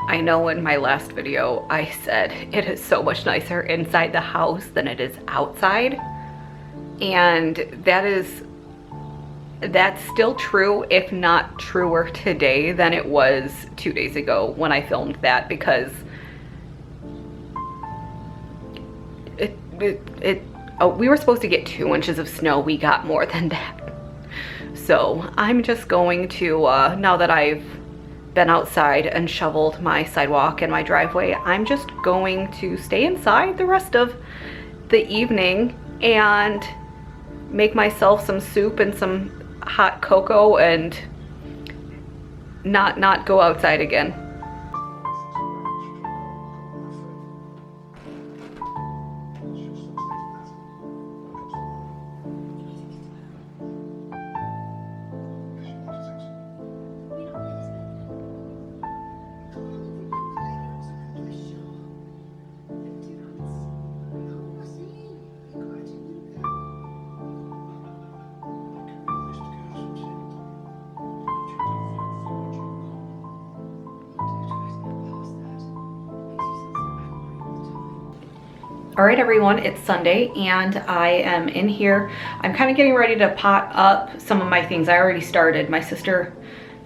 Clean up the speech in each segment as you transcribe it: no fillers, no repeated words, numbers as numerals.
I know in my last video I said it is so much nicer inside the house than it is outside, and that's still true, if not truer today than it was 2 days ago when I filmed that, because we were supposed to get 2 inches of snow. We got more than that. So I'm just going to, now that I've been outside and shoveled my sidewalk and my driveway, I'm just going to stay inside the rest of the evening and make myself some soup and some hot cocoa and not go outside again. All right, everyone, it's Sunday and I am in here. I'm kind of getting ready to pot up some of my things. I already started. My sister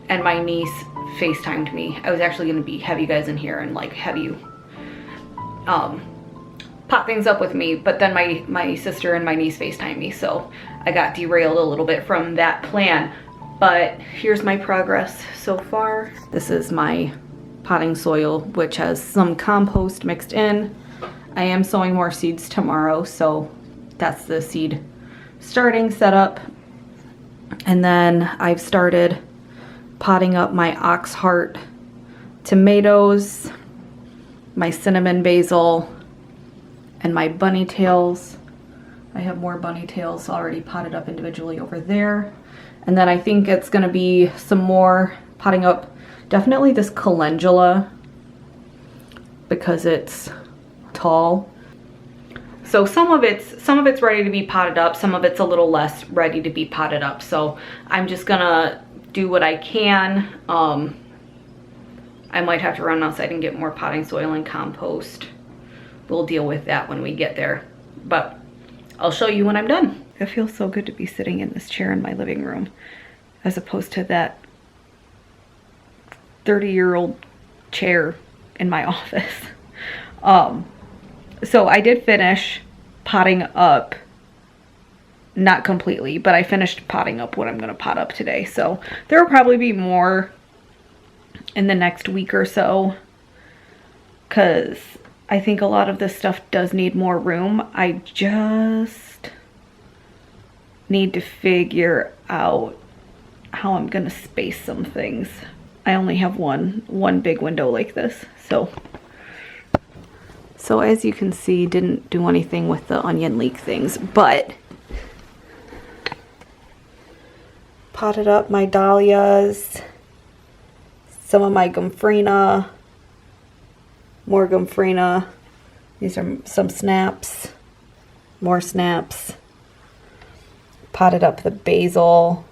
and my niece FaceTimed me. I was actually going to have you guys in here and like have you pot things up with me, but then my sister and my niece FaceTimed me, so I got derailed a little bit from that plan. But here's my progress so far. This is my potting soil, which has some compost mixed in. I am sowing more seeds tomorrow, so that's the seed starting setup. And then I've started potting up my ox heart tomatoes, my cinnamon basil, and my bunny tails. I have more bunny tails already potted up individually over there. And then I think it's gonna be some more potting up, definitely this calendula, because it's tall. So some of it's ready to be potted up, some of it's a little less ready to be potted up. So I'm just gonna do what I can. I might have to run outside and get more potting soil and compost. We'll deal with that when we get there, but I'll show you when I'm done. It feels so good to be sitting in this chair in my living room as opposed to that 30-year-old chair in my office. So I did finish potting up, not completely, but I finished potting up what I'm gonna pot up today. So there will probably be more in the next week or so, because I think a lot of this stuff does need more room. I just need to figure out how I'm gonna space some things. I only have one big window like this, So as you can see, didn't do anything with the onion leek things, but potted up my dahlias, some of my gomphrena, more gomphrena. These are some snaps, more snaps. Potted up the basil,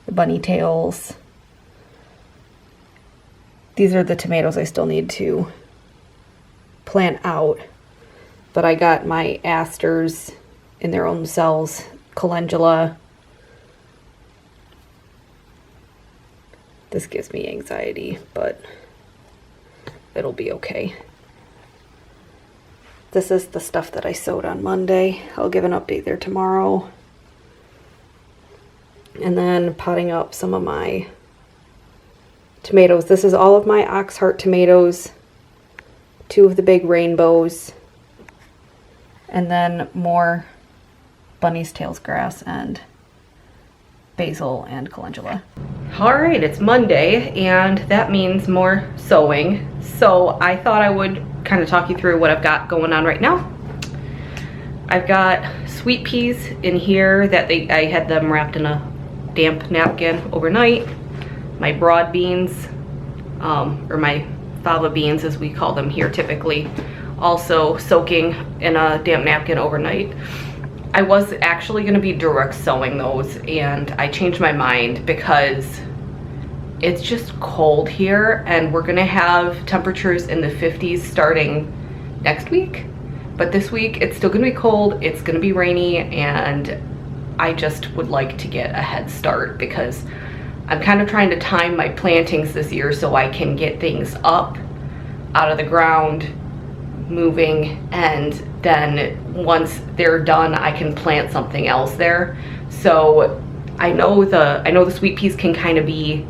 the bunny tails. These are the tomatoes I still need to plant out, but I got my asters in their own cells, calendula. This gives me anxiety, but it'll be okay. This is the stuff that I sowed on Monday. I'll give an update there tomorrow. And then potting up some of my tomatoes. This is all of my ox heart tomatoes, 2 of the big rainbows, and then more bunny's tails grass and basil and calendula. All right, it's Monday and that means more sewing. So I thought I would kind of talk you through what I've got going on right now. I've got sweet peas in here that I had them wrapped in a damp napkin overnight. My broad beans, or my fava beans as we call them here typically, also soaking in a damp napkin overnight. I was actually going to be direct sewing those, and I changed my mind because it's just cold here, and we're gonna have temperatures in the 50s starting next week. But this week it's still gonna be cold, it's gonna be rainy, and I just would like to get a head start because I'm kind of trying to time my plantings this year so I can get things up out of the ground, moving, and then once they're done I can plant something else there. So I know the sweet peas can kind of be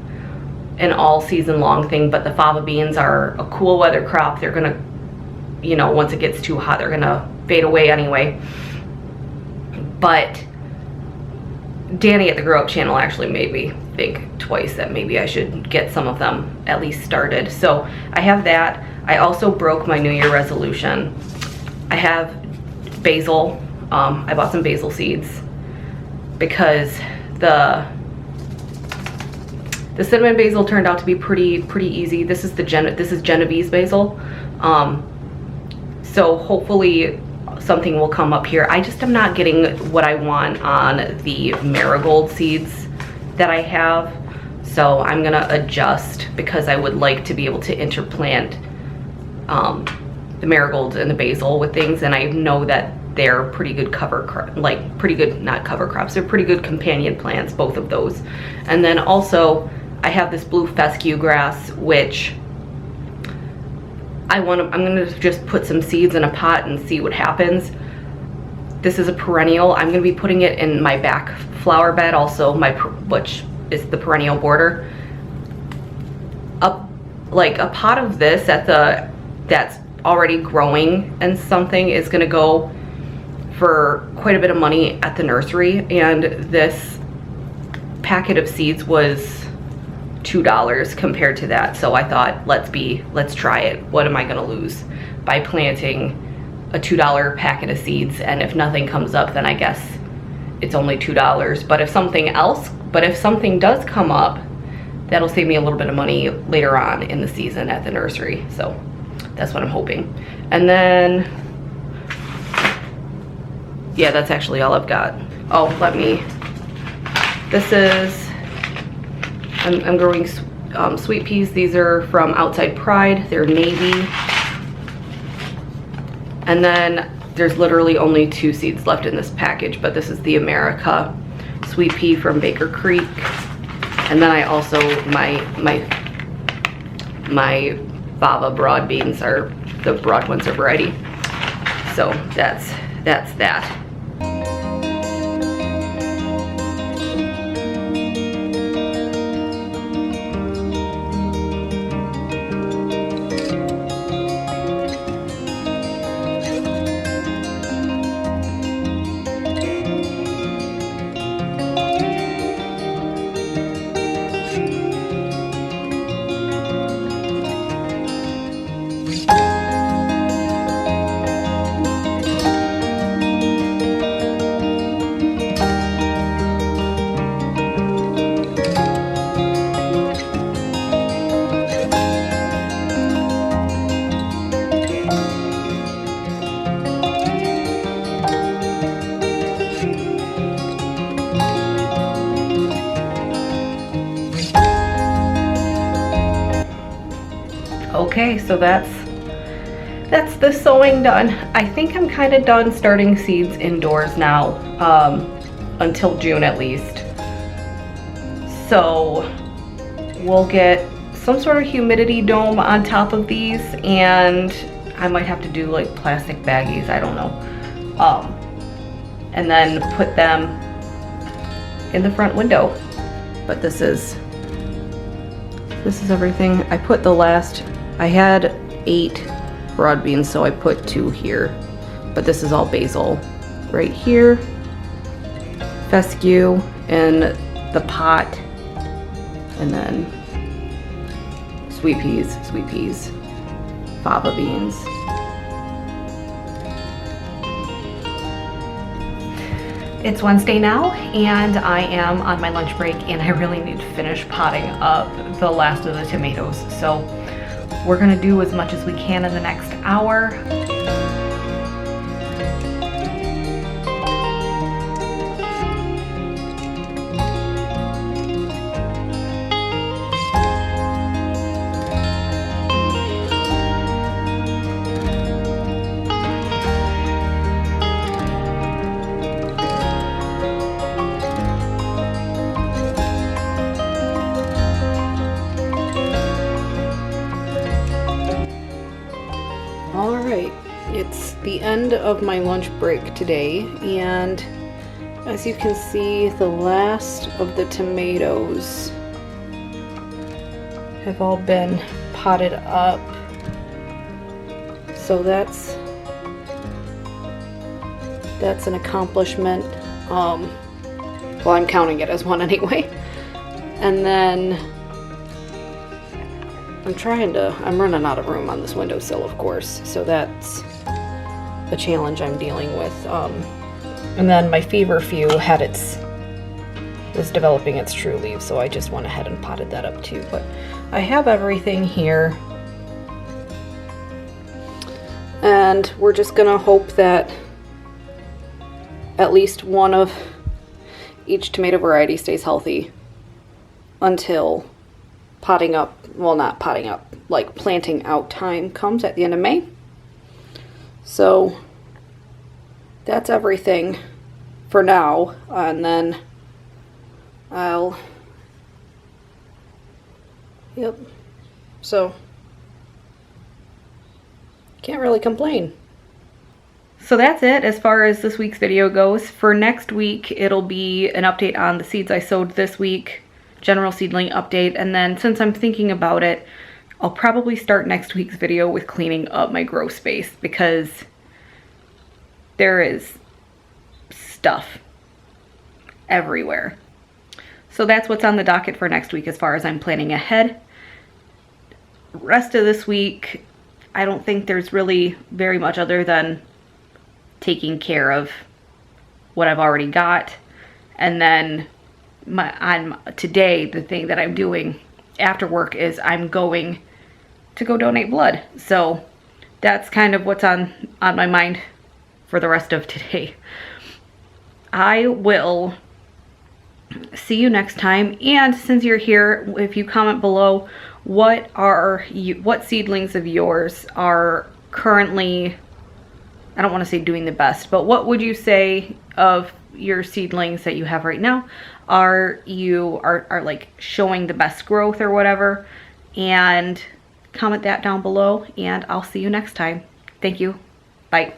an all season long thing, but the fava beans are a cool weather crop. They're gonna, you know, once it gets too hot, they're gonna fade away anyway. But Danny at the Grow Up channel actually made me think twice that maybe I should get some of them at least started. So I have that. I also broke my New Year resolution. I have basil. I bought some basil seeds because the cinnamon basil turned out to be pretty easy. This is Genovese basil. So hopefully something will come up here. I just am not getting what I want on the marigold seeds that I have. So I'm gonna adjust because I would like to be able to interplant the marigolds and the basil with things, and I know that they're pretty good not cover crops, they're pretty good companion plants, both of those. And then also I have this blue fescue grass, which I'm gonna just put some seeds in a pot and see what happens. This is a perennial. I'm gonna be putting it in my back flower bed also, which is the perennial border. Like a pot of this that's already growing and something is gonna go for quite a bit of money at the nursery, and this packet of seeds was $2 compared to that. So I thought, let's try it. What am I gonna lose by planting a $2 packet of seeds? And if nothing comes up, then I guess it's only $2. But if something does come up, that'll save me a little bit of money later on in the season at the nursery. So that's what I'm hoping. And then, yeah, that's actually all I've got. Oh, I'm growing sweet peas. These are from Outside Pride. They're navy. And then there's literally only 2 seeds left in this package, but this is the America sweet pea from Baker Creek. And then I also, my fava broad beans the broad ones are ready. So that's that. Okay, so that's the sowing done. I think I'm kind of done starting seeds indoors now, until June at least. So we'll get some sort of humidity dome on top of these, and I might have to do like plastic baggies, I don't know. And then put them in the front window. But this is everything. I had 8 broad beans, so I put 2 here. But this is all basil right here. Fescue in the pot. And then sweet peas, fava beans. It's Wednesday now, and I am on my lunch break, and I really need to finish potting up the last of the tomatoes. So we're gonna do as much as we can in the next hour. All right, it's the end of my lunch break today, and as you can see, the last of the tomatoes have all been potted up. So that's an accomplishment. Well, I'm counting it as one anyway. And then I'm running out of room on this windowsill, of course, so that's a challenge I'm dealing with. And then my feverfew was developing its true leaves, so I just went ahead and potted that up too. But I have everything here, and we're just gonna hope that at least one of each tomato variety stays healthy until potting up, well, not potting up, like planting out time comes at the end of May. So that's everything for now, and then so can't really complain. So that's it as far as this week's video goes. For next week, it'll be an update on the seeds I sowed this week, general seedling update, and then since I'm thinking about it, I'll probably start next week's video with cleaning up my grow space because there is stuff everywhere. So that's what's on the docket for next week as far as I'm planning ahead. Rest of this week, I don't think there's really very much other than taking care of what I've already got. And then today, the thing that I'm doing after work is I'm going to go donate blood. So that's kind of what's on my mind for the rest of today. I will see you next time. And since you're here, if you comment below, what seedlings of yours are currently, I don't want to say doing the best, but what would you say of your seedlings that you have right now are like showing the best growth or whatever? And comment that down below, and I'll see you next time. Thank you. Bye.